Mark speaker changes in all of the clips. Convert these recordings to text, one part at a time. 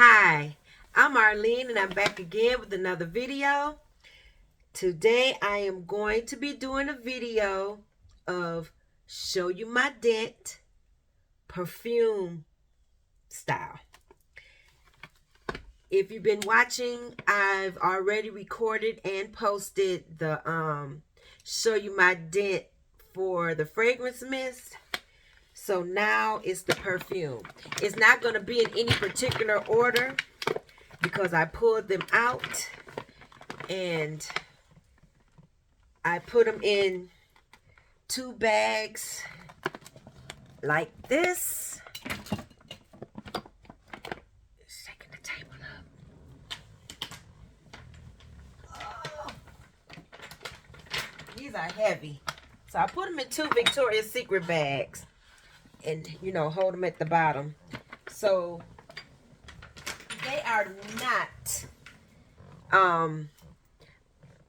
Speaker 1: Hi, I'm Arlene and I'm back again with another video. Today I am going to be doing a video of show you my Dent perfume style. If you've been watching, I've already recorded and posted the show you my Dent for the fragrance mist. So now it's the perfume. It's not going to be in any particular order because I pulled them out and I put them in 2 bags like this. Shaking the table up. Oh, these are heavy. So I put them in 2 Victoria's Secret bags and, hold them at the bottom. So they are not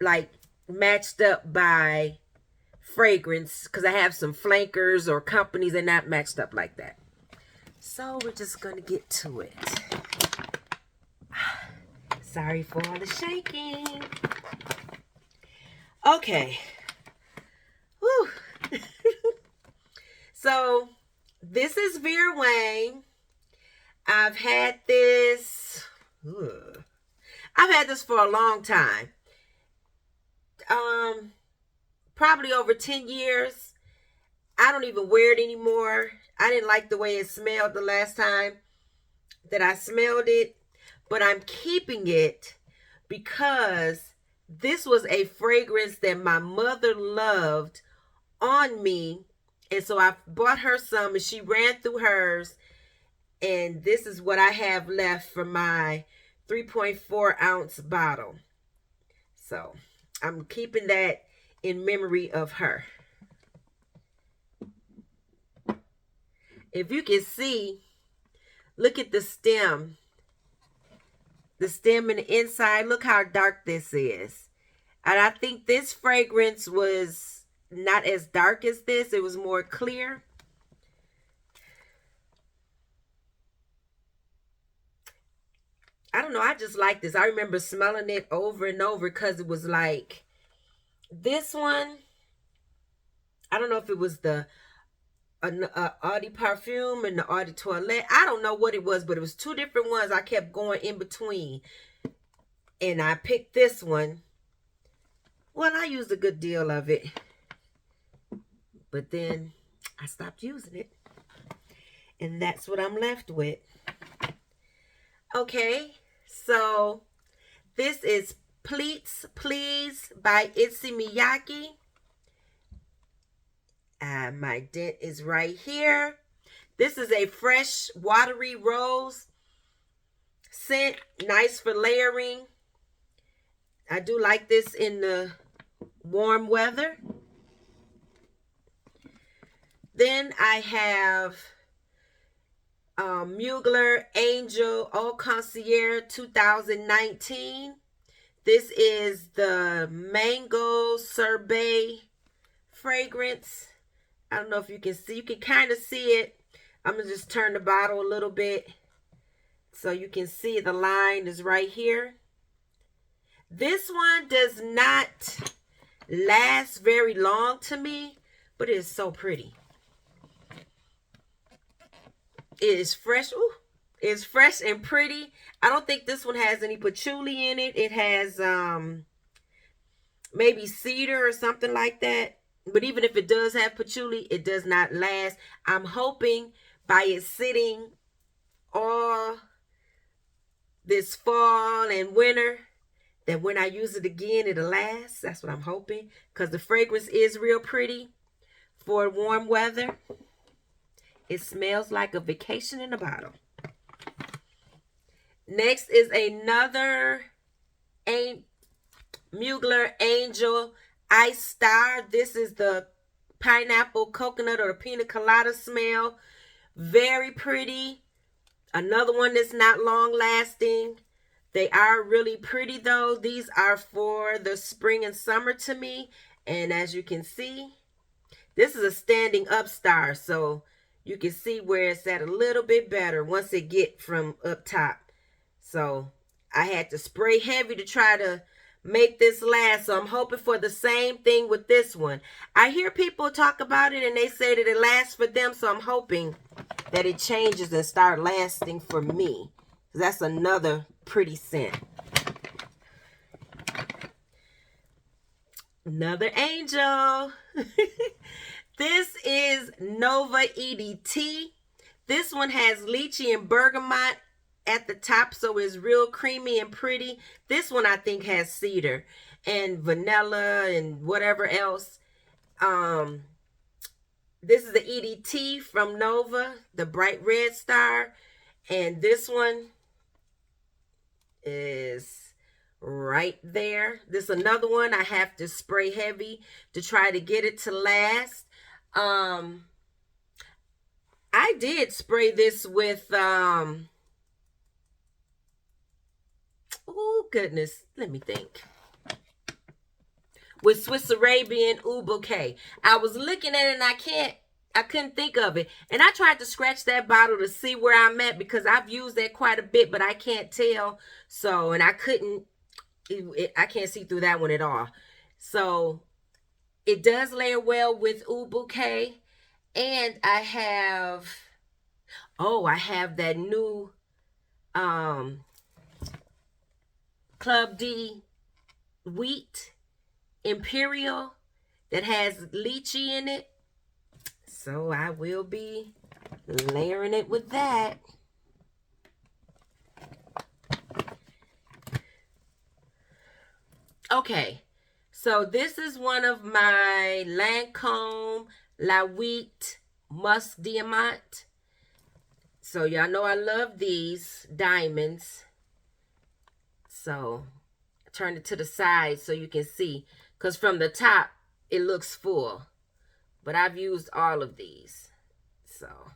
Speaker 1: like matched up by fragrance, because I have some flankers or companies that are not matched up like that. So we're just gonna get to it. Sorry for all the shaking. Okay. Whew. So this is Vera Wang. I've had this for a long time. Probably over 10 years. I don't even wear it anymore. I didn't like the way it smelled the last time that I smelled it, but I'm keeping it because this was a fragrance that my mother loved on me, and so I bought her some and she ran through hers, and this is what I have left for my 3.4 ounce bottle. So I'm keeping that in memory of her. If you can see, look at the stem. The stem and the inside, look how dark this is. And I think this fragrance was not as dark as this. It was more clear. I don't know. I just like this. I remember smelling it over and over because it was like this one. I don't know if it was the Eau de Perfume and the Eau de Toilette. I don't know what it was, but it was 2 different ones. I kept going in between. And I picked this one. Well, I used a good deal of it. But then I stopped using it. And that's what I'm left with. Okay, so this is Pleats Please by Itsy Miyake. My Dent is right here. This is a fresh, watery rose scent. Nice for layering. I do like this in the warm weather. Then I have Mugler Angel Eau Concierge 2019. This is the Mango Sorbet fragrance. I don't know if you can see. You can kind of see it. I'm going to just turn the bottle a little bit so you can see the line is right here. This one does not last very long to me, but it is so pretty. It is fresh. Ooh, it's fresh and pretty. I don't think this one has any patchouli in it. It has maybe cedar or something like that. But even if it does have patchouli, it does not last. I'm hoping by it sitting all this fall and winter that when I use it again, it'll last. That's what I'm hoping. Because the fragrance is real pretty for warm weather. It smells like a vacation in a bottle. Next is another Mugler Angel Ice Star. This is the pineapple, coconut, or the pina colada smell. Very pretty. Another one that's not long lasting. They are really pretty though. These are for the spring and summer to me. And as you can see, this is a standing up star. So you can see where it's at a little bit better once it get from up top. So I had to spray heavy to try to make this last. So I'm hoping for the same thing with this one. I hear people talk about it and they say that it lasts for them. So I'm hoping that it changes and start lasting for me. That's another pretty scent. Another angel. This is Nova EDT. This one has lychee and bergamot at the top, so it's real creamy and pretty. This one I think has cedar and vanilla and whatever else. This is the EDT from Nova, the bright red star. And this one is right there. This is another one I have to spray heavy to try to get it to last. I did spray this with oh goodness, let me think. With Swiss Arabian Oud Bouquet. I was looking at it and I couldn't think of it. And I tried to scratch that bottle to see where I'm at because I've used that quite a bit, but I can't tell. So, and I can't see through that one at all. So, it does layer well with Oud Bouquet. And I have that new Club D Wheat Imperial that has lychee in it. So I will be layering it with that. Okay, so this is one of my Lancome La Wheat Musk Diamant. So y'all know I love these diamonds. So turn it to the side so you can see. Because from the top, it looks full. But I've used all of these. So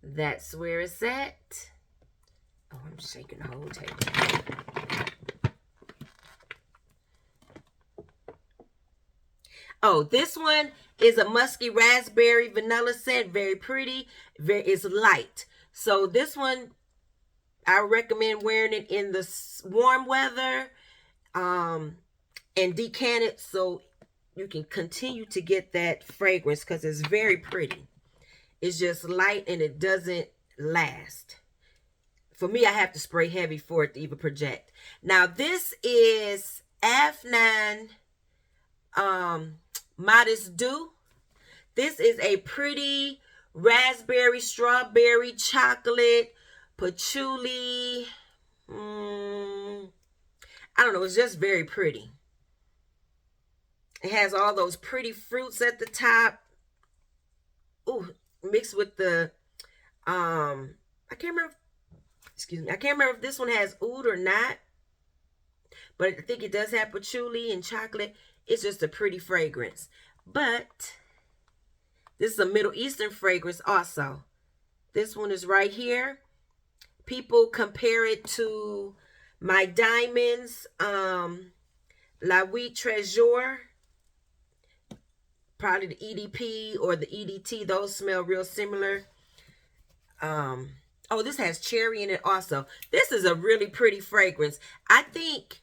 Speaker 1: that's where it's at. Oh, I'm shaking the whole table. Oh, this one is a musky raspberry vanilla scent. Very pretty. It's light. So this one, I recommend wearing it in the warm weather. And decant it so you can continue to get that fragrance because it's very pretty. It's just light and it doesn't last. For me, I have to spray heavy for it to even project. Now, this is Afnan Modest Dew. This is a pretty raspberry, strawberry, chocolate, patchouli. I don't know. It's just very pretty. It has all those pretty fruits at the top. Ooh, mixed with the, I can't remember, I can't remember if this one has oud or not. But I think it does have patchouli and chocolate. It's just a pretty fragrance. But this is a Middle Eastern fragrance also. This one is right here. People compare it to my diamonds, La Wheat Treasure. Probably the EDP or the EDT. Those smell real similar. Oh, this has cherry in it also. This is a really pretty fragrance. I think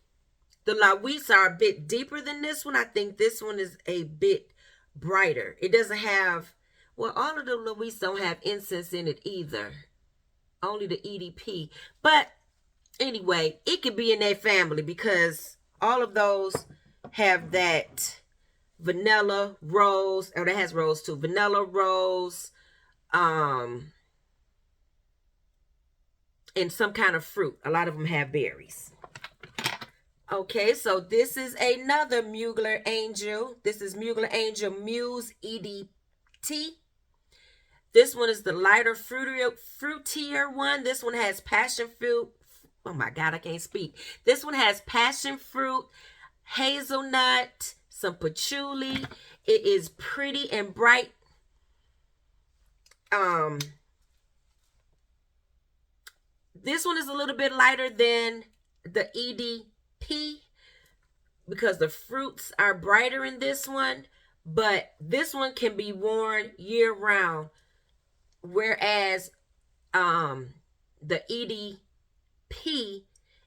Speaker 1: the La Wheats are a bit deeper than this one. I think this one is a bit brighter. It doesn't have, well, all of the La Wheats don't have incense in it either. Only the EDP. But anyway, it could be in their family because all of those have that vanilla, rose, or that has rose too. Vanilla, rose, and some kind of fruit. A lot of them have berries. Okay, so this is another Mugler Angel. This is Mugler Angel Muse EDT. This one is the lighter, fruitier one. This one has passion fruit. Oh my God, I can't speak. This one has passion fruit, hazelnut, some patchouli. It is pretty and bright. This one is a little bit lighter than the EDP because the fruits are brighter in this one, but this one can be worn year round, whereas the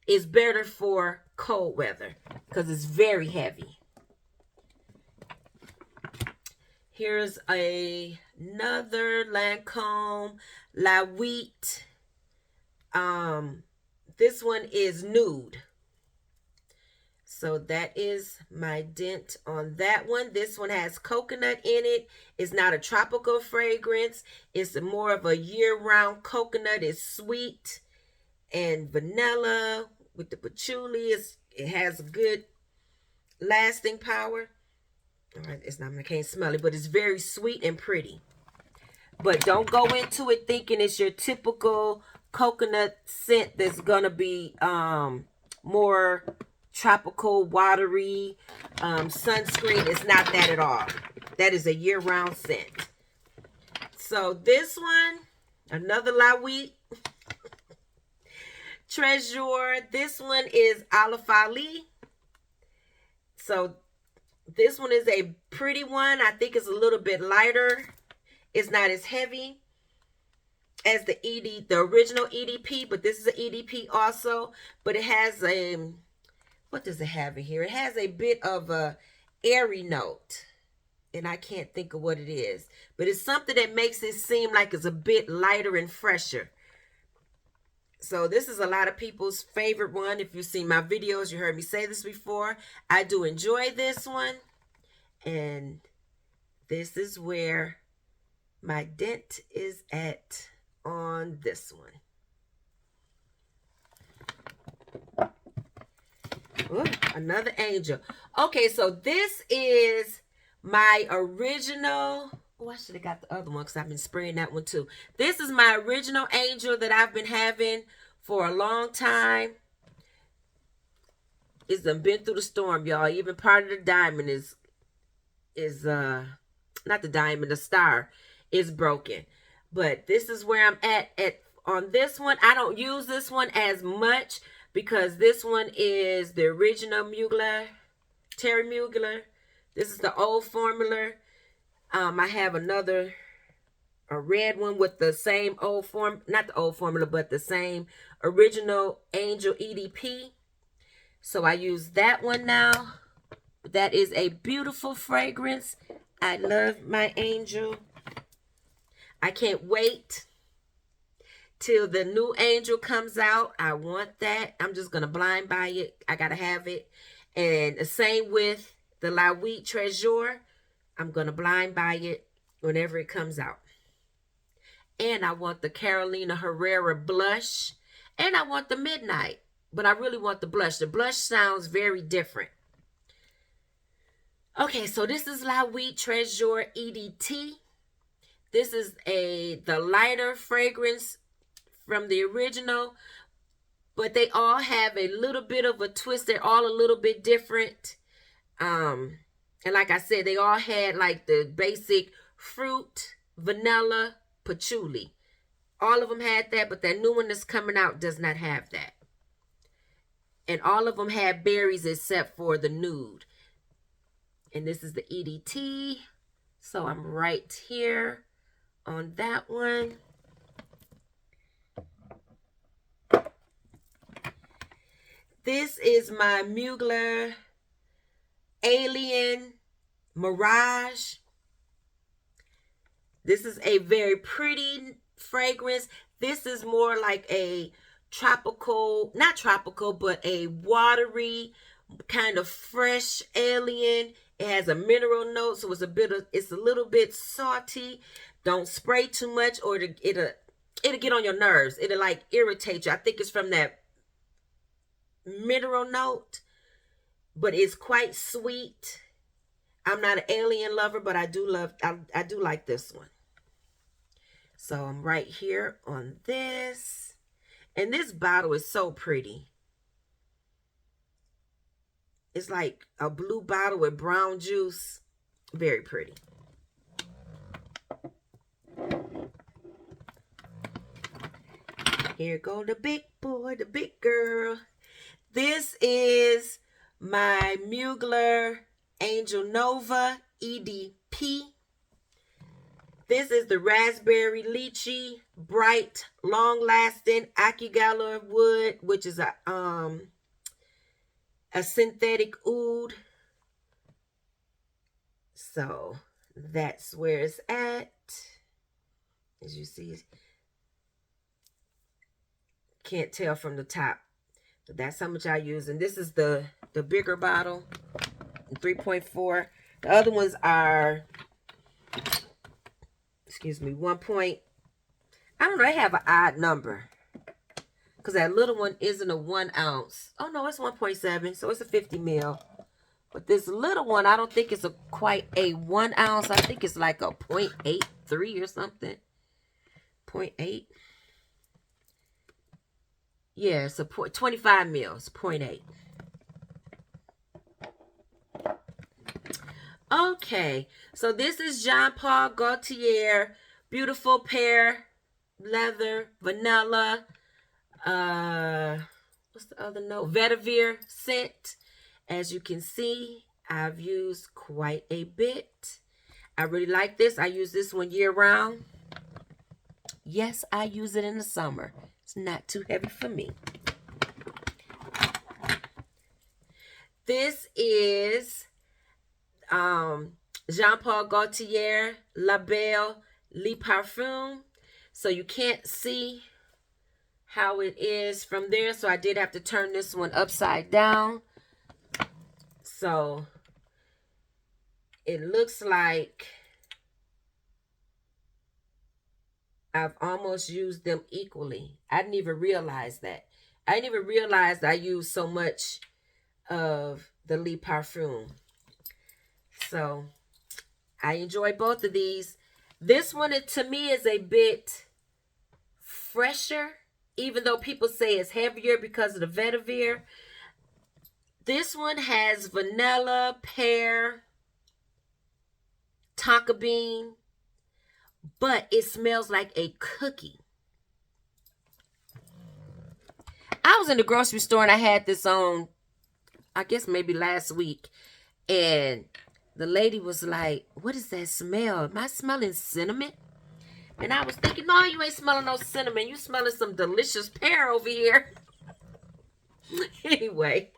Speaker 1: is better for cold weather because it's very heavy. Here's another Lancome La Wheat. This one is nude. So that is my Dent on that one. This one has coconut in it. It's not a tropical fragrance. It's more of a year-round coconut. It's sweet and vanilla with the patchouli. It has good lasting power. All right, it's not, I can't smell it, but it's very sweet and pretty. But don't go into it thinking it's your typical coconut scent that's gonna be more tropical, watery, sunscreen. It's not that at all. That is a year-round scent. So this one, another La Wheat Treasure. This one is Alafali. So this one is a pretty one. I think it's a little bit lighter. It's not as heavy as the original EDP, but this is an EDP also. But it has a, what does it have in here? It has a bit of a airy note, and I can't think of what it is. But it's something that makes it seem like it's a bit lighter and fresher. So this is a lot of people's favorite one. If you've seen my videos, you heard me say this before. I do enjoy this one. And this is where my Dent is at on this one. Ooh, another Angel. Okay, so this is my original. Oh, I should have got the other one because I've been spraying that one too. This is my original Angel that I've been having for a long time. It's done been through the storm, y'all. Even part of the diamond is not the diamond, the star is broken. But this is where I'm at on this one. I don't use this one as much because this one is the original Mugler, Terry Mugler. This is the old formula. I have a red one with the same not the old formula, but the same original Angel EDP. So I use that one now. That is a beautiful fragrance. I love my Angel. I can't wait till the new Angel comes out. I want that. I'm just going to blind buy it. I got to have it. And the same with the La Wheat Treasure. I'm going to blind buy it whenever it comes out. And I want the Carolina Herrera blush. And I want the Midnight. But I really want the blush. The blush sounds very different. Okay, so this is La Wheat Treasure EDT. This is the lighter fragrance from the original. But they all have a little bit of a twist. They're all a little bit different. And like I said, they all had like the basic fruit, vanilla, patchouli. All of them had that, but that new one that's coming out does not have that. And all of them had berries except for the nude. And this is the EDT. So I'm right here on that one. This is my Mugler Alien Mirage. This is a very pretty fragrance. This is more like a tropical, not tropical, but a watery, kind of fresh alien. It has a mineral note, so it's a little bit salty. Don't spray too much or it'll get on your nerves. It'll like irritate you. I think it's from that mineral note, but it's quite sweet. I'm not an alien lover, but I do like this one. So I'm right here on this. And this bottle is so pretty. It's like a blue bottle with brown juice. Very pretty. Here go the big boy, the big girl. This is my Mugler Angel Nova EDP. This is the Raspberry Lychee Bright Long Lasting Akigala Wood, which is a synthetic oud. So that's where it's at. As you see, can't tell from the top. But that's how much I use. And this is the bigger bottle, 3.4. The other ones are, excuse me, 1 point. I don't know, they have an odd number. Because that little one isn't a 1 ounce. Oh no, it's 1.7. So it's a 50 ml. But this little one, I don't think it's quite a 1 ounce. I think it's like a 0.83 or something. 0.8. Yeah, it's a 25 mils, 0.8. Okay, so this is Jean Paul Gaultier Beautiful Pear Leather Vanilla. What's the other note? Vetiver scent. As you can see, I've used quite a bit. I really like this. I use this one year round. Yes, I use it in the summer. It's not too heavy for me. This is Jean Paul Gaultier La Belle Le Parfum. So you can't see how it is from there. So I did have to turn this one upside down. So it looks like I've almost used them equally. I didn't even realize that. I didn't even realize I used so much of the Le Parfum. So I enjoy both of these. This one, to me, is a bit fresher, even though people say it's heavier because of the vetiver. This one has vanilla, pear, tonka bean, but it smells like a cookie. I was in the grocery store and I had this on, I guess maybe last week, and the lady was like, "What is that smell? Am I smelling cinnamon?" And I was thinking, no, you ain't smelling no cinnamon. You smelling some delicious pear over here. Anyway.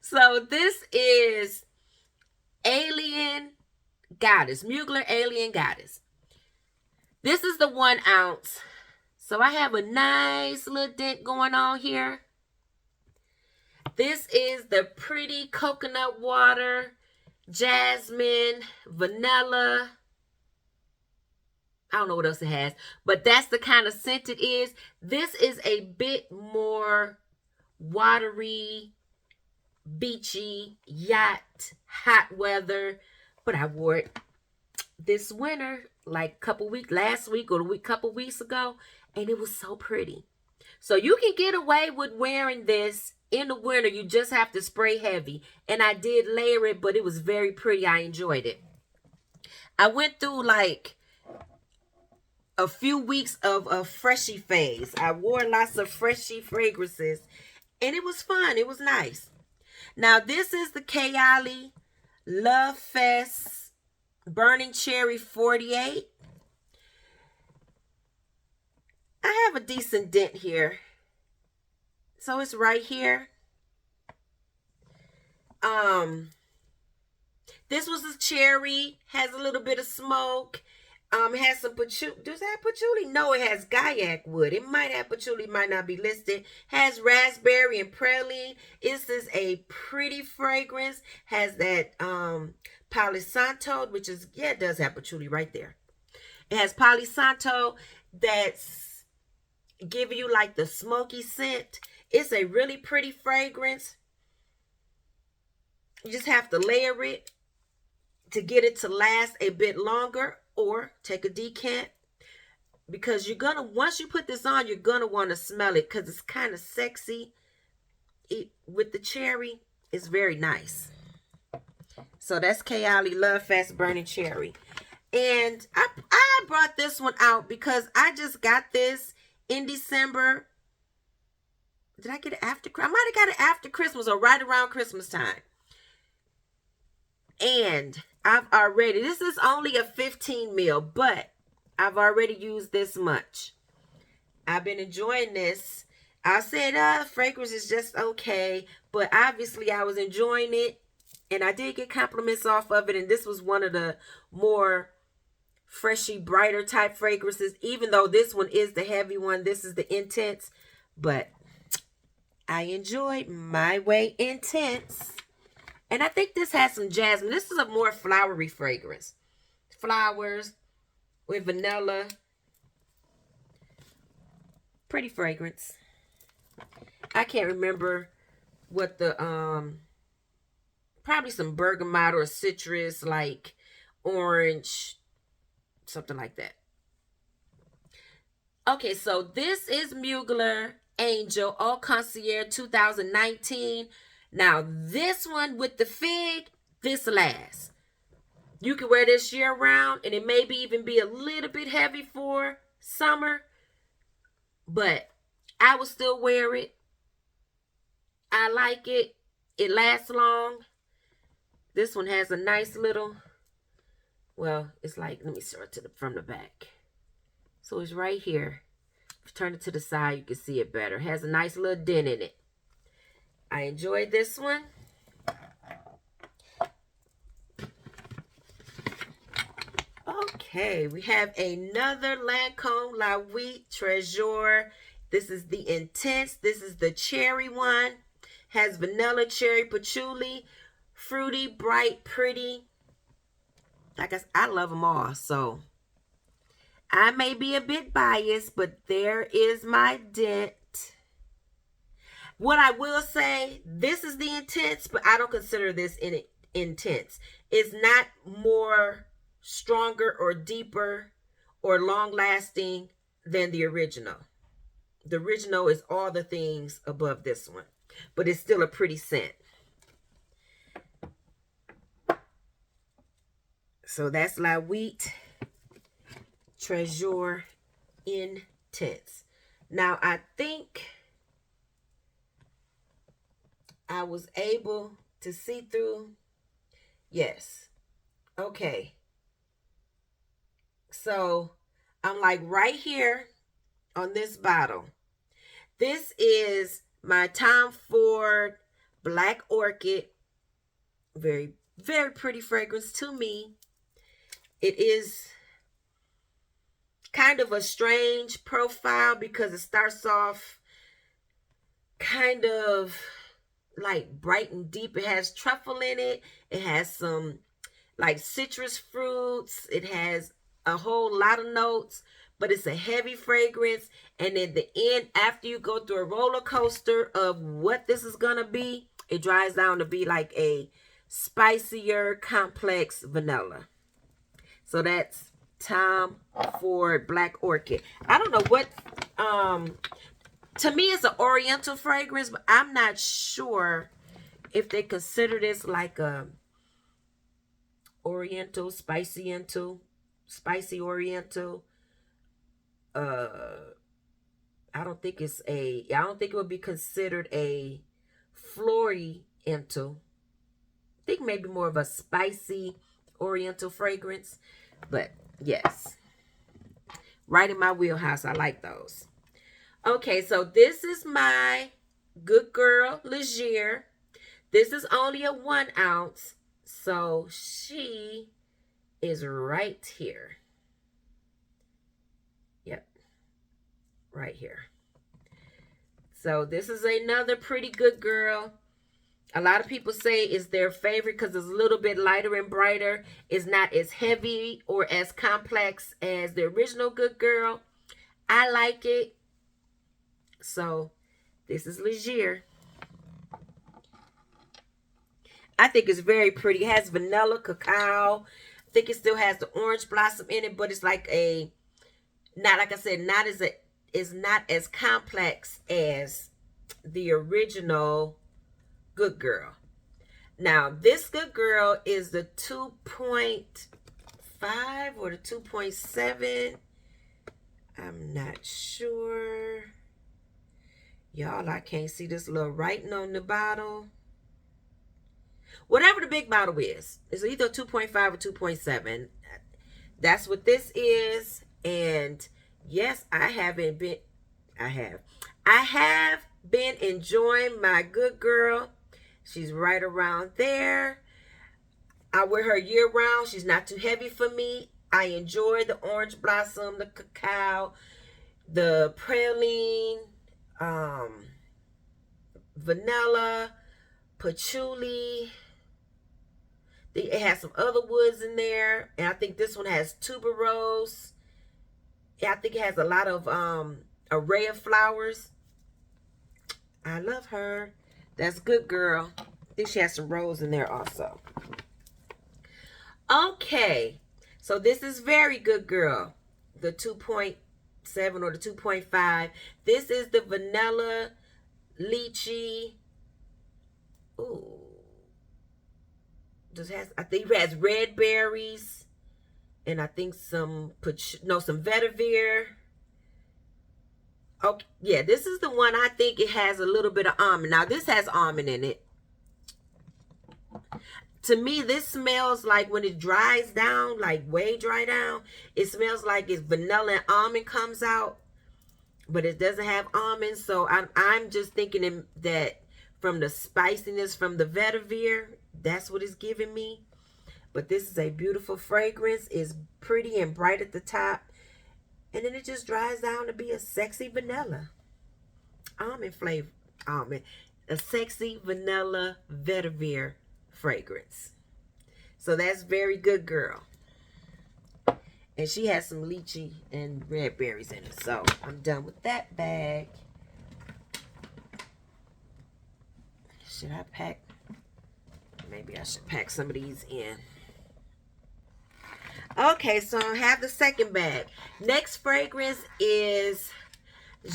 Speaker 1: So this is Alien Goddess. Mugler Alien Goddess. This is the 1 ounce. So I have a nice little dent going on here. This is the Pretty Coconut Water, Jasmine, Vanilla. I don't know what else it has, but that's the kind of scent it is. This is a bit more watery, beachy, yacht, hot weather, but I wore it this winter, like last week or couple weeks ago, and it was so pretty. So you can get away with wearing this in the winter. You just have to spray heavy, and I did layer it, but it was very pretty. I enjoyed it. I went through like a few weeks of a freshy phase. I wore lots of freshy fragrances, and it was fun. It was nice. Now, this is the Kayali Love Fest Burning Cherry 48. I have a decent dent here. So it's right here. This was a cherry, has a little bit of smoke. It has some patchouli. Does it have patchouli? No, it has gaiac wood. It might have patchouli, might not be listed. Has raspberry and praline. This is a pretty fragrance. Has that Palo Santo, which is, yeah, it does have patchouli right there. It has Palo Santo that's giving you like the smoky scent. It's a really pretty fragrance. You just have to layer it to get it to last a bit longer, or take a decant, because you're gonna, once you put this on, you're gonna want to smell it because it's kind of sexy. With the cherry, it's very nice. So that's Kayali Love Fast Burning Cherry. And I brought this one out because I just got this in December. Did I get it after? I might have got it after Christmas or right around Christmas time. And I've already, this is only a 15 mil, but I've already used this much. I've been enjoying this. I said, fragrance is just okay, but obviously I was enjoying it, and I did get compliments off of it, and this was one of the more freshy, brighter type fragrances, even though this one is the heavy one. This is the Intense, but I enjoyed My Way Intense. And I think this has some jasmine. This is a more flowery fragrance. Flowers with vanilla. Pretty fragrance. I can't remember what the, probably some bergamot or citrus, like orange, something like that. Okay, so this is Mugler Angel Eau Concierge 2019. Now, this one with the fig, this lasts. You can wear this year round, and it maybe even be a little bit heavy for summer, but I will still wear it. I like it. It lasts long. This one has a nice little, well, it's like, let me show it from the back. So it's right here. If you turn it to the side, you can see it better. It has a nice little dent in it. I enjoyed this one. Okay, we have another Lancôme La Vie Trésor. This is the Intense. This is the cherry one. Has vanilla, cherry, patchouli, fruity, bright, pretty. I love them all, so I may be a bit biased, but there is my Dent. What I will say, this is the Intense, but I don't consider this intense. It's not more stronger or deeper or long lasting than the original. The original is all the things above this one, but it's still a pretty scent. So that's La Vie Trésor Intense. Now, I think I was able to see through. Yes. Okay. So I'm like right here on this bottle. This is my Tom Ford Black Orchid. Very, very pretty fragrance to me. It is kind of a strange profile because it starts off kind of like bright and deep. It has truffle in it. It has some like citrus fruits. It has a whole lot of notes, but it's a heavy fragrance. And in the end, after you go through a roller coaster of what this is gonna be, it dries down to be like a spicier, complex vanilla. So that's Tom Ford Black Orchid. I don't know what, to me it's an oriental fragrance, but I'm not sure if they consider this like a oriental, spicy oriental. I don't think it would be considered a floriental. I think maybe more of a spicy oriental fragrance, but yes, right in my wheelhouse. I like those. Okay, so this is my Good Girl Leger. This is only a 1 ounce, so she is right here. Yep, right here. So this is another pretty good girl. A lot of people say it's their favorite because it's a little bit lighter and brighter. It's not as heavy or as complex as the original Good Girl. I like it. So this is Leger. I think it's very pretty. It has vanilla, cacao. I think it still has the orange blossom in it, but it's like a, not like I said, it's not as complex as the original Good Girl. Now, this Good Girl is the 2.5 or the 2.7. I'm not sure. Y'all, I can't see this little writing on the bottle. Whatever the big bottle is. It's either 2.5 or 2.7. That's what this is. And yes, I have been enjoying my good girl. She's right around there. I wear her year round. She's not too heavy for me. I enjoy the orange blossom, the cacao, the praline, vanilla, patchouli. It has some other woods in there. And I think this one has tuberose. Yeah, I think it has a lot of array of flowers. I love her. That's good girl. I think she has some rose in there also. Okay. So this is very good girl. The 2.7 or the 2.5. This is the vanilla lychee. Ooh. I think it has red berries. And I think some vetiver. Okay, yeah, this is the one I think it has a little bit of almond. Now, this has almond in it. To me, this smells like when it dries down, like way dry down, it smells like it's vanilla and almond comes out, but it doesn't have almonds. So I'm just thinking that from the spiciness from the vetiver, that's what it's giving me. But this is a beautiful fragrance. It's pretty and bright at the top. And then it just dries down to be a sexy vanilla. Almond flavor. A sexy vanilla vetiver fragrance. So that's very good girl. And she has some lychee and red berries in it. So I'm done with that bag. Should I pack? Maybe I should pack some of these in. Okay, so I have the second bag. Next fragrance is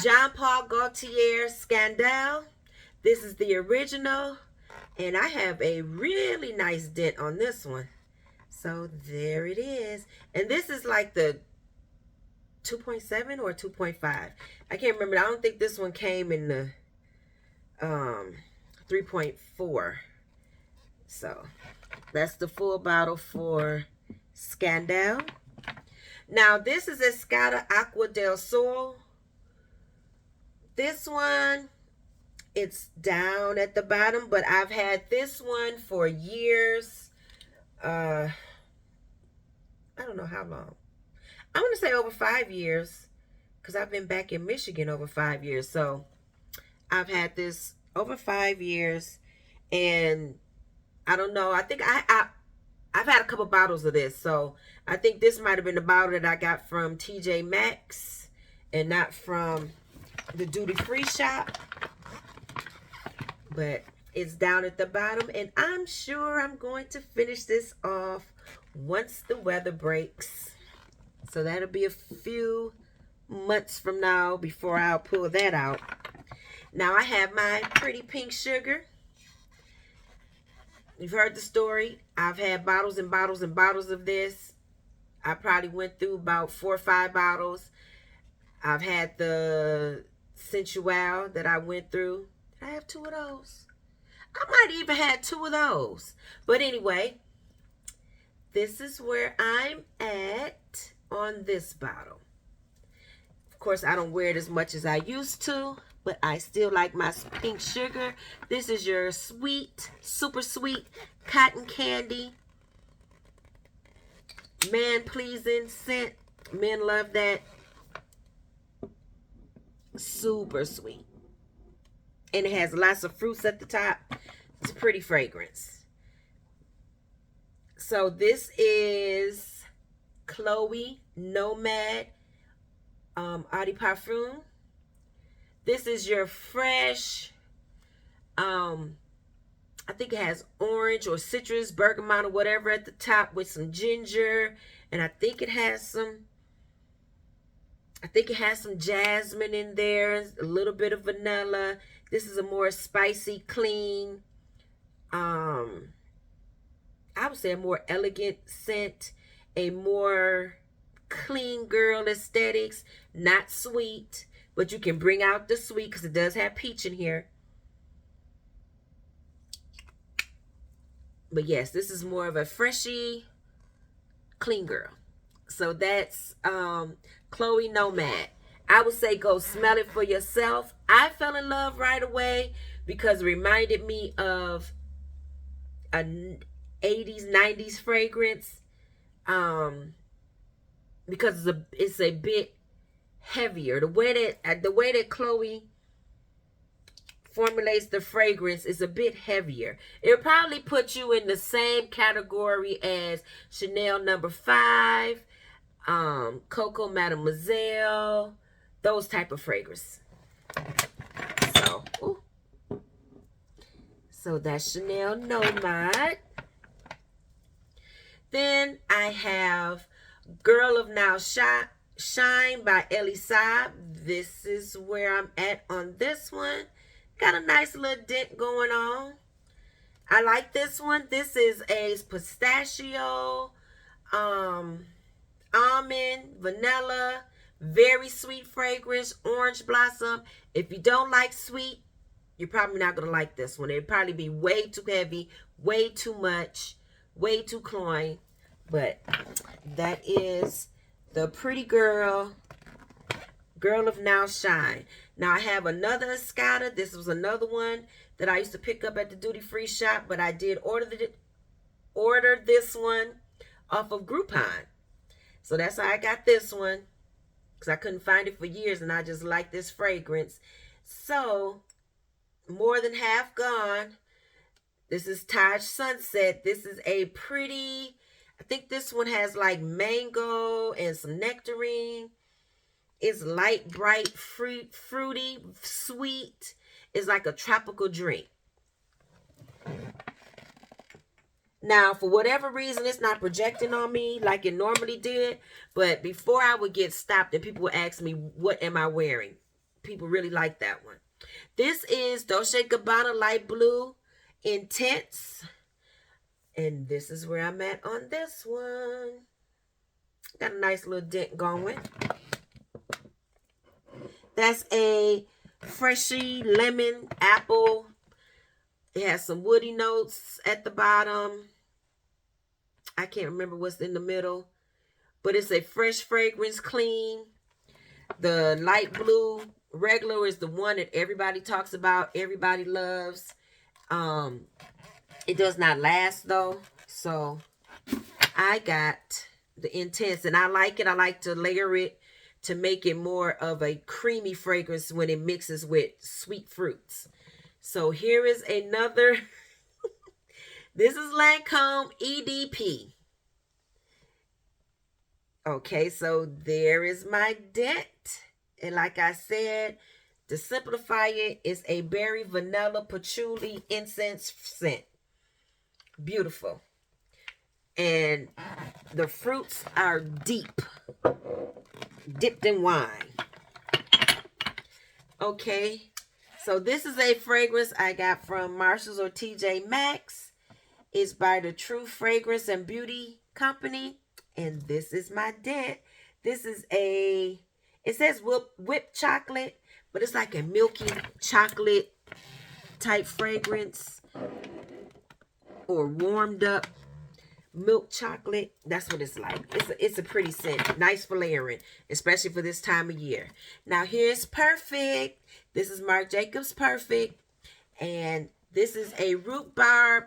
Speaker 1: Jean Paul Gaultier Scandale. This is the original. And I have a really nice dent on this one. So there it is. And this is like the 2.7 or 2.5. I can't remember. I don't think this one came in the 3.4. So that's the full bottle for Scandale. Now this is Escada Aqua del Sol. This one, it's down at the bottom, but I've had this one for years. I don't know how long. I'm going to say over 5 years, because I've been back in Michigan over 5 years. So I've had this over 5 years, and I don't know. I think I've had a couple bottles of this. So I think this might have been the bottle that I got from TJ Maxx and not from the duty-free shop. But it's down at the bottom, and I'm sure I'm going to finish this off once the weather breaks. So that'll be a few months from now before I'll pull that out. Now I have my pretty pink sugar. You've heard the story. I've had bottles and bottles and bottles of this. I probably went through about 4 or 5 bottles. I've had the Sensual that I went through. I have 2 of those. I might even have 2 of those. But anyway, this is where I'm at on this bottle. Of course, I don't wear it as much as I used to, but I still like my pink sugar. This is your sweet, super sweet cotton candy. Man-pleasing scent. Men love that. Super sweet. And it has lots of fruits at the top. It's a pretty fragrance. So this is Chloe Nomad Eau de Parfum. This is your fresh, I think it has orange or citrus, bergamot or whatever at the top with some ginger. And I think it has some jasmine in there, a little bit of vanilla. This is a more spicy, clean, I would say a more elegant scent, a more clean girl aesthetics, not sweet, but you can bring out the sweet because it does have peach in here. But yes, this is more of a freshy, clean girl. So that's Chloe Nomad. I would say go smell it for yourself. I fell in love right away because it reminded me of an 80s, 90s fragrance. Because it's a bit heavier. The way that Chloe formulates the fragrance is a bit heavier. It'll probably put you in the same category as Chanel number 5, Coco Mademoiselle, those type of fragrances. So, ooh. So that's Chanel Nomad. Then I have Girl of Now Shine by Elie Saab. This is where I'm at on this one. Got a nice little dent going on. I like this one. This is a pistachio, almond, vanilla, very sweet fragrance, orange blossom. If you don't like sweet, you're probably not going to like this one. It'd probably be way too heavy, way too much, way too cloying. But that is the Pretty Girl of Now Shine. Now I have another Escada. This was another one that I used to pick up at the duty-free shop, but I did order this one off of Groupon. So that's how I got this one, because I couldn't find it for years, and I just like this fragrance. So, More Than Half Gone. This is Taj Sunset. This is a pretty, I think this one has like mango and some nectarine. It's light, bright, fruity, sweet. It's like a tropical drink. Now, for whatever reason, it's not projecting on me like it normally did. But before I would get stopped and people would ask me, what am I wearing? People really like that one. This is Dolce & Gabbana Light Blue Intense. And this is where I'm at on this one. Got a nice little dent going. That's a freshy lemon apple. It has some woody notes at the bottom. I can't remember what's in the middle. But it's a fresh fragrance, clean. The light blue regular is the one that everybody talks about, everybody loves. It does not last though. So I got the Intense, and I like it. I like to layer it to make it more of a creamy fragrance when it mixes with sweet fruits. So here is another. This is Lancome EDP. Okay, so there is my dent. And like I said, to simplify it, it's a berry, vanilla, patchouli, incense scent. Beautiful. And the fruits are deep, dipped in wine. Okay, so this is a fragrance I got from Marshalls or TJ Maxx. It's by the True Fragrance and Beauty Company. And this is my dent. This is a, it says whipped chocolate, but it's like a milky chocolate type fragrance, or warmed up milk chocolate. That's what it's like. It's a pretty scent. Nice for layering, especially for this time of year. Now here's Perfect. This is Marc Jacobs Perfect. And this is a rhubarb,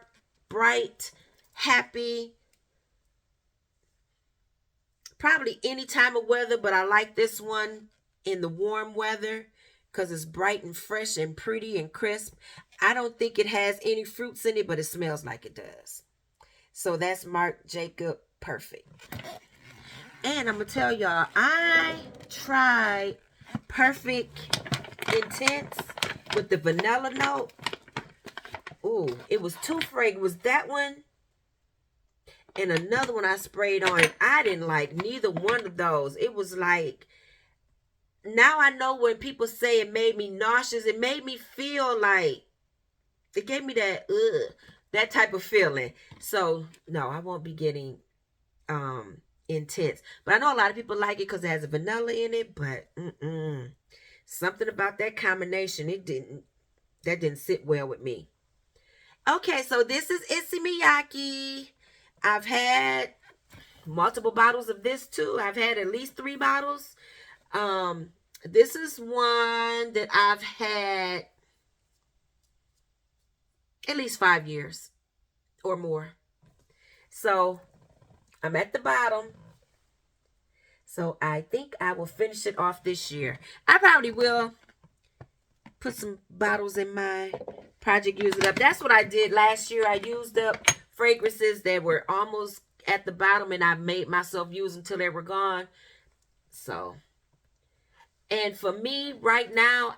Speaker 1: bright, happy, probably any time of weather, but I like this one in the warm weather because it's bright and fresh and pretty and crisp. I don't think it has any fruits in it, but it smells like it does. So that's Marc Jacobs Perfect. And I'm going to tell y'all, I tried Perfect Intense with the vanilla note. Ooh, it was two fragrant. It was that one and another one I sprayed on. I didn't like neither one of those. It was like, now I know when people say it made me nauseous, it made me feel like, it gave me that, that type of feeling. So, no, I won't be getting Intense. But I know a lot of people like it because it has a vanilla in it, but something about that combination, that didn't sit well with me. Okay, so this is Issey Miyake. I've had multiple bottles of this too. I've had at least 3 bottles. This is one that I've had at least 5 years or more. So I'm at the bottom. So I think I will finish it off this year. I probably will put some bottles in my project, use it up. That's what I did last year. I used up fragrances that were almost at the bottom, and I made myself use them till they were gone. So, and for me right now,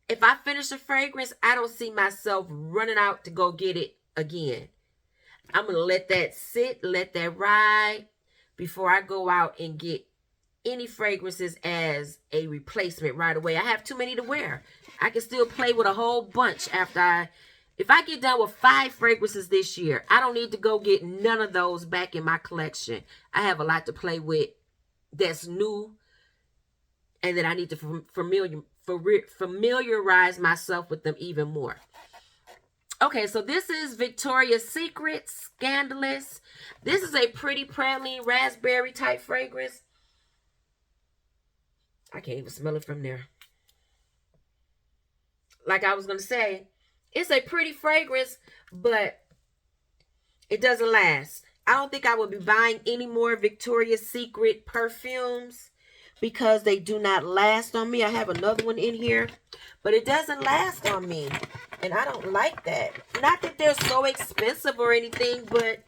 Speaker 1: if I finish a fragrance, I don't see myself running out to go get it again. I'm going to let that sit, let that ride before I go out and get any fragrances as a replacement right away. I have too many to wear. I can still play with a whole bunch if I get done with 5 fragrances this year, I don't need to go get none of those back in my collection. I have a lot to play with that's new, and then I need to familiarize myself with them even more. Okay, so this is Victoria's Secret Scandalous. This is a pretty praline raspberry type fragrance. I can't even smell it from there. Like I was going to say, it's a pretty fragrance, but it doesn't last. I don't think I will be buying any more Victoria's Secret perfumes because they do not last on me. I have another one in here, but it doesn't last on me, and I don't like that. Not that they're so expensive or anything, but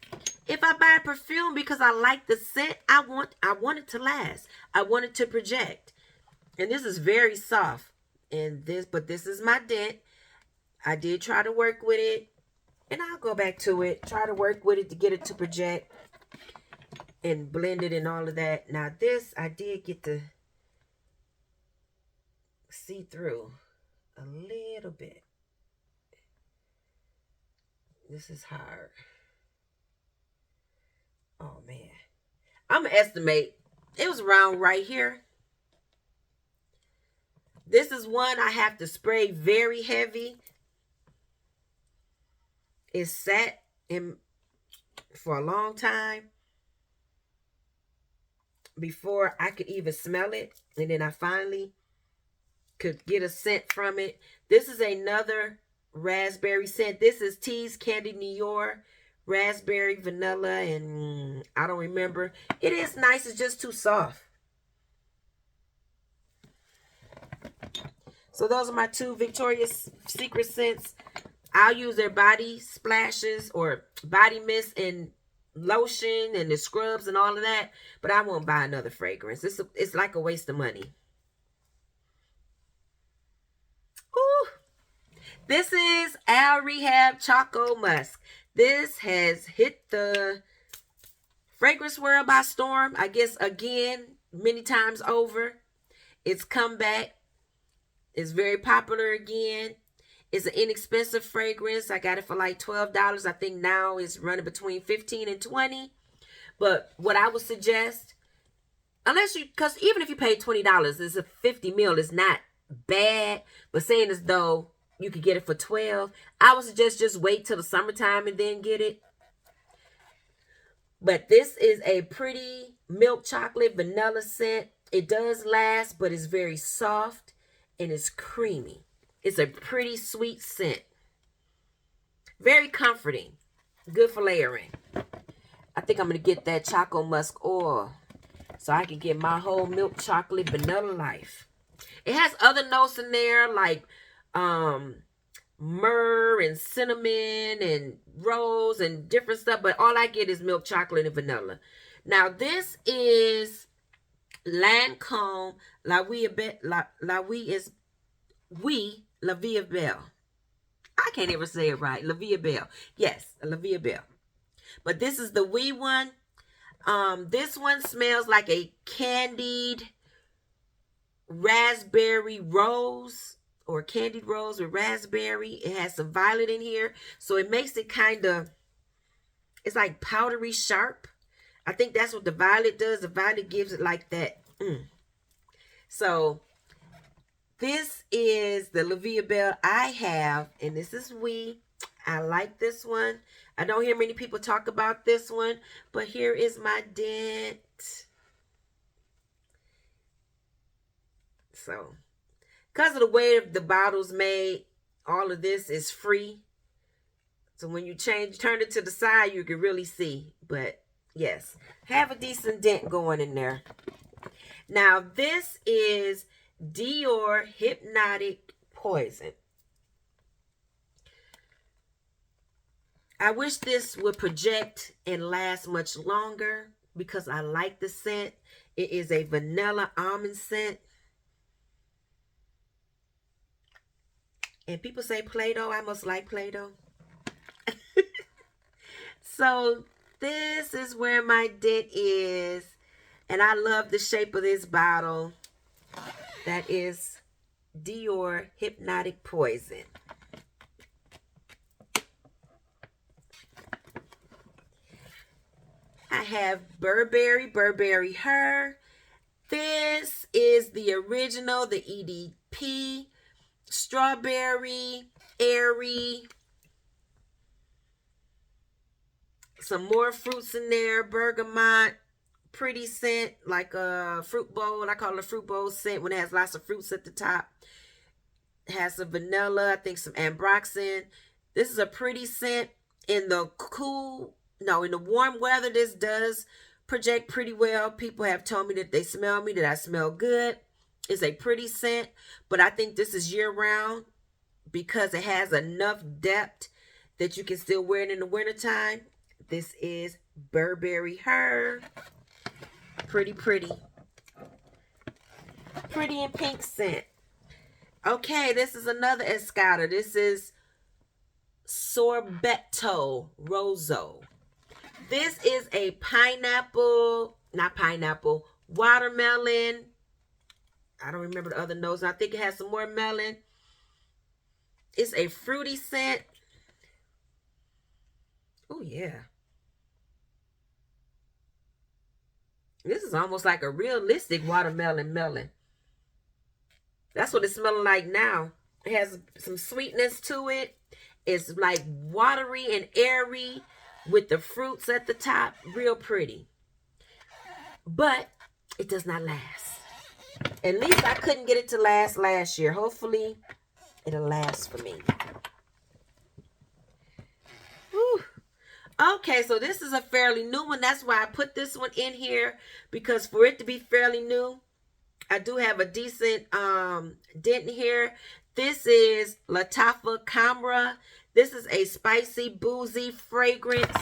Speaker 1: if I buy a perfume because I like the scent, I want it to last. I want it to project. And this is very soft. But this is my Dent. I did try to work with it, and I'll go back to it. Try to work with it to get it to project and blend it and all of that. Now this, I did get to see through a little bit. This is hard. Oh, man. I'm going to estimate. It was around right here. This is one I have to spray very heavy. It sat in for a long time before I could even smell it. And then I finally could get a scent from it. This is another raspberry scent. This is Tease Candy New York. Raspberry, vanilla, and I don't remember. It is nice. It's just too soft. So those are my 2 Victoria's Secret scents. I'll use their body splashes or body mist and lotion and the scrubs and all of that. But I won't buy another fragrance. It's like a waste of money. Ooh. This is Al Rehab Choco Musk. This has hit the fragrance world by storm. I guess, again, many times over. It's come back. It's very popular again. It's an inexpensive fragrance. I got it for like $12. I think now it's running between $15 and $20. But what I would suggest, because even if you pay $20, it's a 50 ml. It's not bad. But saying as though you could get it for $12, I would suggest just wait till the summertime and then get it. But this is a pretty milk chocolate vanilla scent. It does last, but it's very soft and it's creamy. It's a pretty sweet scent. Very comforting. Good for layering. I think I'm going to get that Choco Musk oil so I can get my whole milk chocolate vanilla life. It has other notes in there like myrrh and cinnamon and rose and different stuff, but all I get is milk chocolate and vanilla. Now this is Lancome La Vie Belle. I can't ever say it right. La Vie Belle. Yes, La Vie Belle. But this is the wee one. This one smells like a candied raspberry rose or candied rose with raspberry. It has some violet in here. So it makes it kind of, it's like powdery sharp. I think that's what the violet does. The violet gives it like that. So this is the La Vie Belle I have, and this is I like this one. I don't hear many people talk about this one, but here is my Dent. So, because of the way the bottle's made, all of this is free. So when you turn it to the side, you can really see. But yes, have a decent dent going in there. Now, this is Dior Hypnotic Poison. I wish this would project and last much longer because I like the scent. It is a vanilla almond scent. And people say Play-Doh. I must like Play-Doh. So this is where my dent is. And I love the shape of this bottle. That is Dior Hypnotic Poison. I have Burberry Her. This is the original, the EDP. Strawberry, airy. Some more fruits in there. Bergamot. Pretty scent, like a fruit bowl. I call it a fruit bowl scent when it has lots of fruits at the top. It has some vanilla, I think some ambroxan. This is a pretty scent. In the in the warm weather, this does project pretty well. People have told me that they smell me, that I smell good. It's a pretty scent, but I think this is year round because it has enough depth that you can still wear it in the wintertime. This is Burberry Her. Pretty and pink scent. Okay, this is another Escada. This is Sorbetto Rosso. This is a watermelon. I don't remember the other notes. I think it has some more melon. It's a fruity scent. Oh, yeah. This is almost like a realistic watermelon melon. That's what it's smelling like now. It has some sweetness to it. It's like watery and airy with the fruits at the top. Real pretty. But it does not last. At least I couldn't get it to last year. Hopefully, it'll last for me. Whew. Okay, so this is a fairly new one. That's why I put this one in here. Because for it to be fairly new, I do have a decent dent here. This is Lattafa Camera. This is a spicy, boozy fragrance.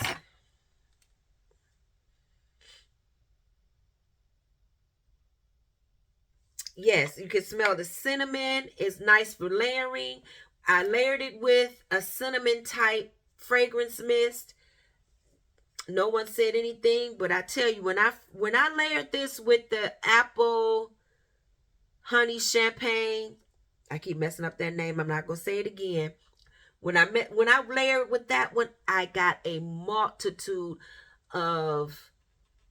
Speaker 1: Yes, you can smell the cinnamon. It's nice for layering. I layered it with a cinnamon type fragrance mist. No one said anything, but I tell you, when I layered this with the apple honey champagne, I keep messing up that name. I'm not gonna say it again. When I layered with that one, I got a multitude of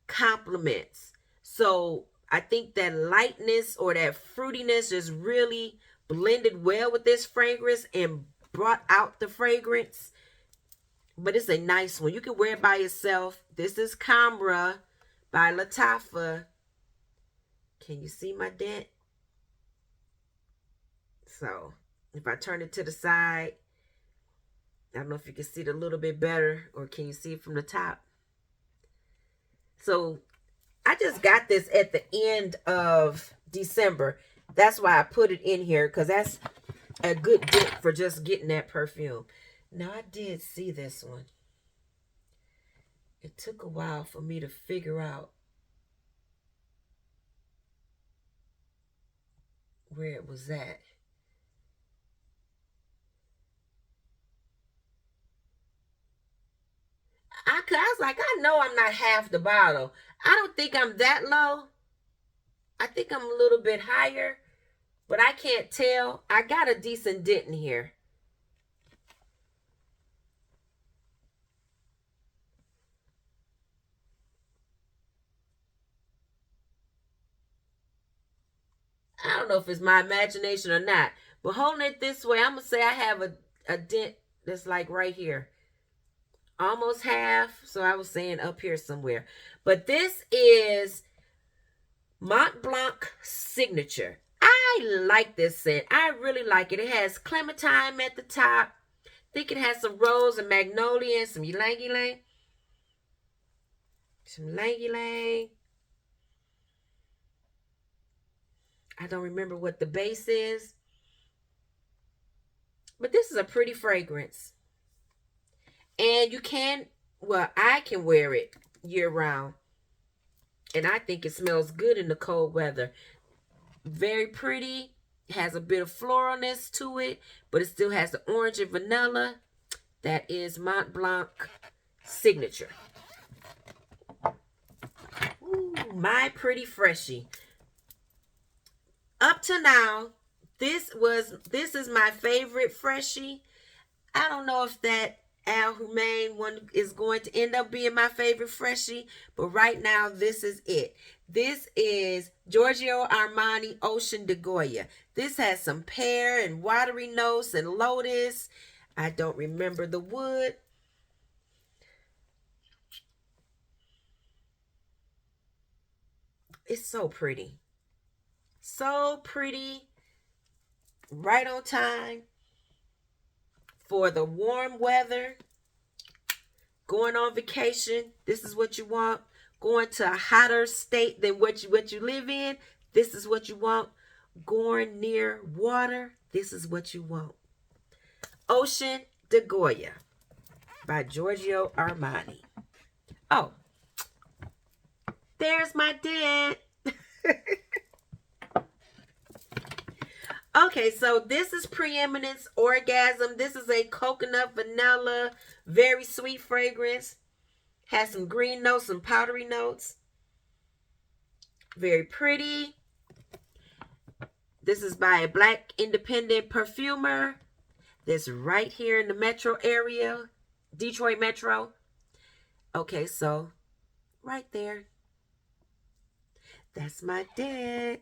Speaker 1: compliments. So I think that lightness or that fruitiness just really blended well with this fragrance and brought out the fragrance. But it's a nice one. You can wear it by yourself. This is Camera by Lattafa. Can you see my dent? So if I turn it to the side, I don't know if you can see it a little bit better, or can you see it from the top? So I just got this at the end of December. That's why I put it in here, because that's a good dip for just getting that perfume. Now, I did see this one. It took a while for me to figure out where it was at. I was like, I know I'm not half the bottle. I don't think I'm that low. I think I'm a little bit higher, but I can't tell. I got a decent dent in here. I don't know if it's my imagination or not, but holding it this way, I'm going to say I have a dent That's like right here. Almost half. So I was saying up here somewhere. But this is Mont Blanc Signature. I like this scent. I really like it. It has clementine at the top. I think it has some rose and magnolia and some ylang ylang. Some ylang ylang. I don't remember what the base is. But this is a pretty fragrance. And you can, well, I can wear it year round. And I think it smells good in the cold weather. Very pretty. Has a bit of floralness to it, but it still has the orange and vanilla. That is Mont Blanc Signature. Ooh, my pretty freshie. Up to now, this is my favorite freshie. I don't know if that Al Humane one is going to end up being my favorite freshie, but right now this is it. This is Giorgio Armani Ocean de Goya. This has some pear and watery notes and lotus. I don't remember the wood. It's so pretty. So pretty. Right on time for the warm weather. Going on vacation, this is what you want. Going to a hotter state than what you live in, this is what you want. Going near water, this is what you want. Ocean de Goya by Giorgio Armani. Oh, there's my Dent. Okay, so this is Preeminence Orgasm. This is a coconut vanilla, very sweet fragrance. Has some green notes, some powdery notes. Very pretty. This is by a black independent perfumer. That's right here in the metro area, Detroit Metro. Okay, so right there. That's my Dent.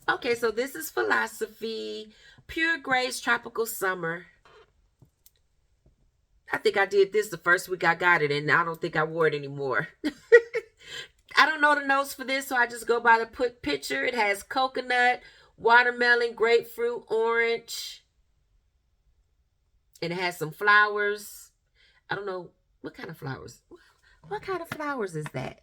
Speaker 1: Okay, so this is Philosophy Pure Grace Tropical Summer. I think I did this the first week I got it, and I don't think I wore it anymore. I don't know the notes for this, so I just go by the picture. It has coconut, watermelon, grapefruit, orange. And it has some flowers. I don't know what kind of flowers. What kind of flowers is that?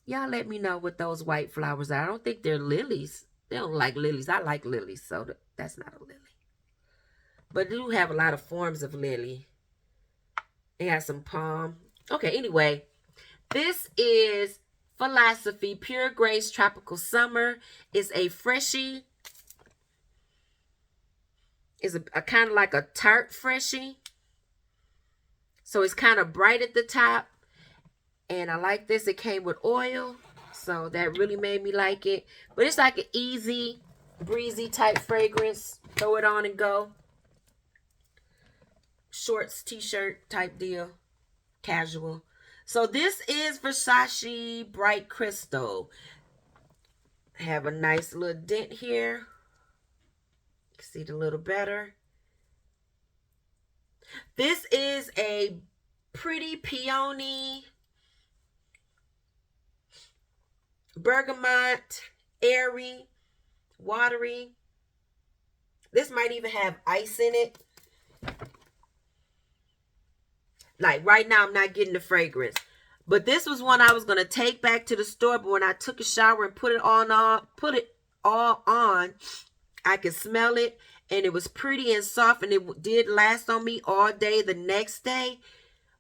Speaker 1: Y'all let me know what those white flowers are. I don't think they're lilies. They don't like lilies. I like lilies, so that's not a lily. But they do have a lot of forms of lily. It has some palm. Okay, anyway. This is Philosophy Pure Grace Tropical Summer. It's a freshie. It's a kind of like a tart freshie. So it's kind of bright at the top. And I like this. It came with oil. So that really made me like it. But it's like an easy, breezy type fragrance. Throw it on and go. Shorts, t-shirt type deal. Casual. So this is Versace Bright Crystal. Have a nice little dent here. You can see it a little better. This is a pretty peony, bergamot, airy, watery. This might even have ice in it. Like right now, I'm not getting the fragrance. But this was one I was going to take back to the store. But when I took a shower and put it all on, I could smell it. And it was pretty and soft. And it did last on me all day the next day.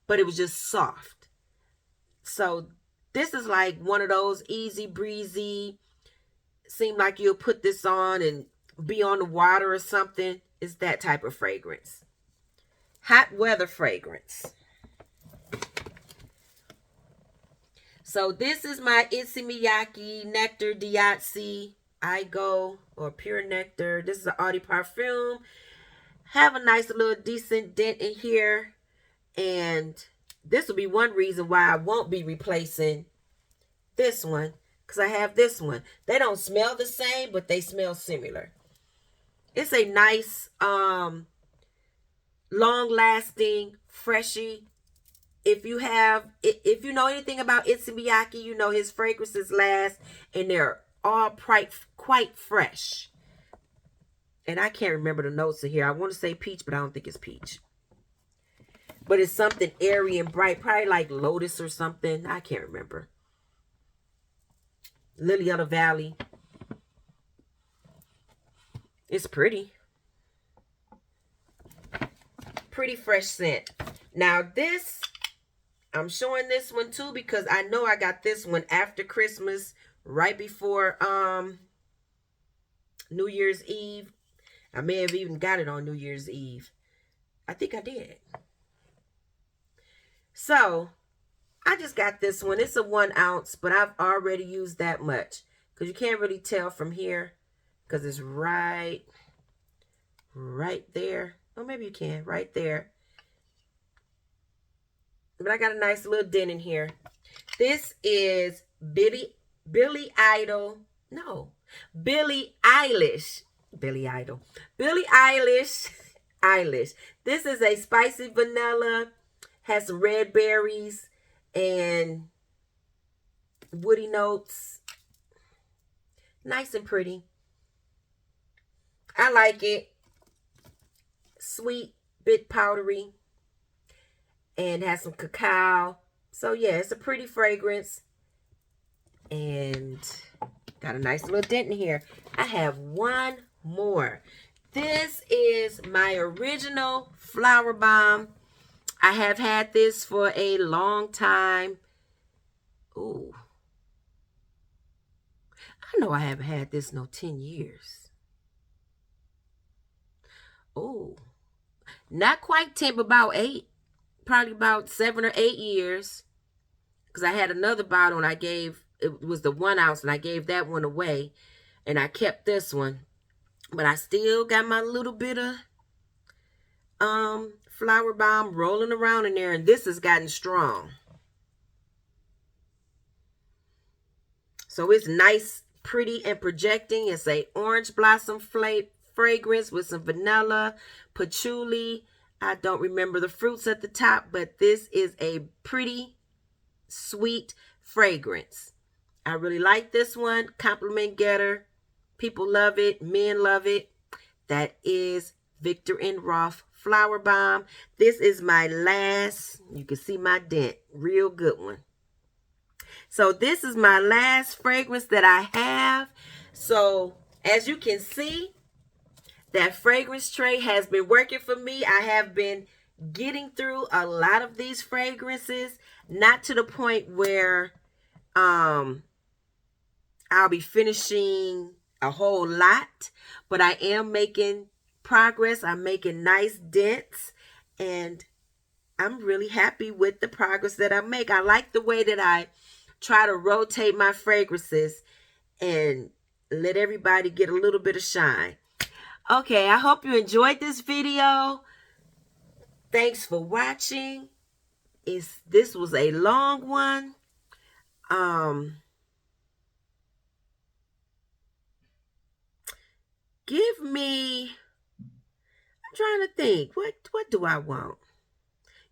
Speaker 1: But it was just soft. So this is like one of those easy breezy. Seem like you'll put this on and be on the water or something. It's that type of fragrance. Hot weather fragrance. So this is my Issey Miyake Nectar Diatsi Igo or Pure Nectar. This is an Eau de Parfum. Have a nice little decent dent in here. And this will be one reason why I won't be replacing this one. Because I have this one. They don't smell the same, but they smell similar. It's a nice, long-lasting, freshy. If you know anything about Issey Miyake, you know his fragrances last, and they're all quite fresh. And I can't remember the notes in here. I want to say peach, but I don't think it's peach. But it's something airy and bright, probably like lotus or something. I can't remember. Lily of the Valley. It's pretty. Pretty fresh scent. Now this, I'm showing this one too because I know I got this one after Christmas, right before New Year's Eve. I may have even got it on New Year's Eve. I think I did. So, I just got this one. It's a 1 ounce, but I've already used that much. Because you can't really tell from here. Because it's right there. Oh, maybe you can. Right there. But I got a nice little dent in here. This is Billie Eilish. This is a spicy vanilla, has some red berries and woody notes. Nice and pretty. I like it. Sweet, bit powdery, and has some cacao. So yeah, it's a pretty fragrance. And got a nice little dent in here. I have one more. This is my original Flower Bomb. I have had this for a long time. Ooh. I know I haven't had this no 10 years. Ooh. Not quite 10, but about 8. Probably about 7 or 8 years. Because I had another bottle and I gave, it was the 1 ounce, and I gave that one away. And I kept this one. But I still got my little bit of Flower Bomb rolling around in there. And this has gotten strong. So it's nice, pretty, and projecting. It's a orange blossom fragrance with some vanilla, patchouli. I don't remember the fruits at the top, but this is a pretty, sweet fragrance. I really like this one. Compliment getter. People love it. Men love it. That is Viktor & Rolf Flower Bomb. This is my last. You can see my dent. Real good one. So this is my last fragrance that I have. So as you can see, that fragrance tray has been working for me. I have been getting through a lot of these fragrances. Not to the point where I'll be finishing a whole lot, but I am making progress. I'm making nice dents, and I'm really happy with the progress that I make. I like the way that I try to rotate my fragrances and let everybody get a little bit of shine. Okay, I hope you enjoyed this video. Thanks for watching. This was a long one. Give me, I'm trying to think, what do I want?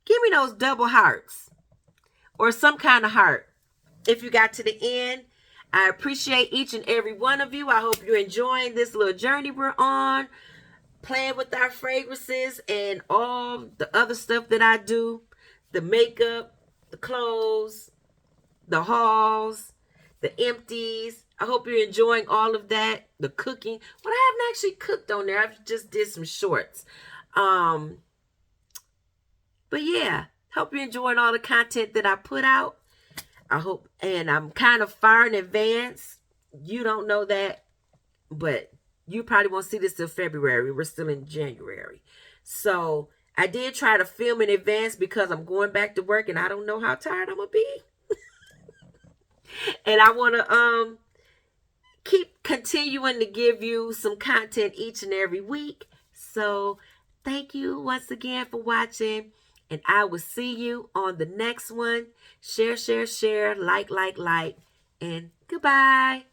Speaker 1: Give me those double hearts or some kind of heart. If you got to the end, I appreciate each and every one of you. I hope you're enjoying this little journey we're on, playing with our fragrances and all the other stuff that I do, the makeup, the clothes, the hauls, the empties. I hope you're enjoying all of that. The cooking. Well, I haven't actually cooked on there. I just did some shorts. But yeah, hope you're enjoying all the content that I put out. I hope, and I'm kind of far in advance. You don't know that, but you probably won't see this till February. We're still in January. So I did try to film in advance because I'm going back to work and I don't know how tired I'm going to be. And I want to keep continuing to give you some content each and every week. So thank you once again for watching. And I will see you on the next one. Share, share, share, like, and goodbye.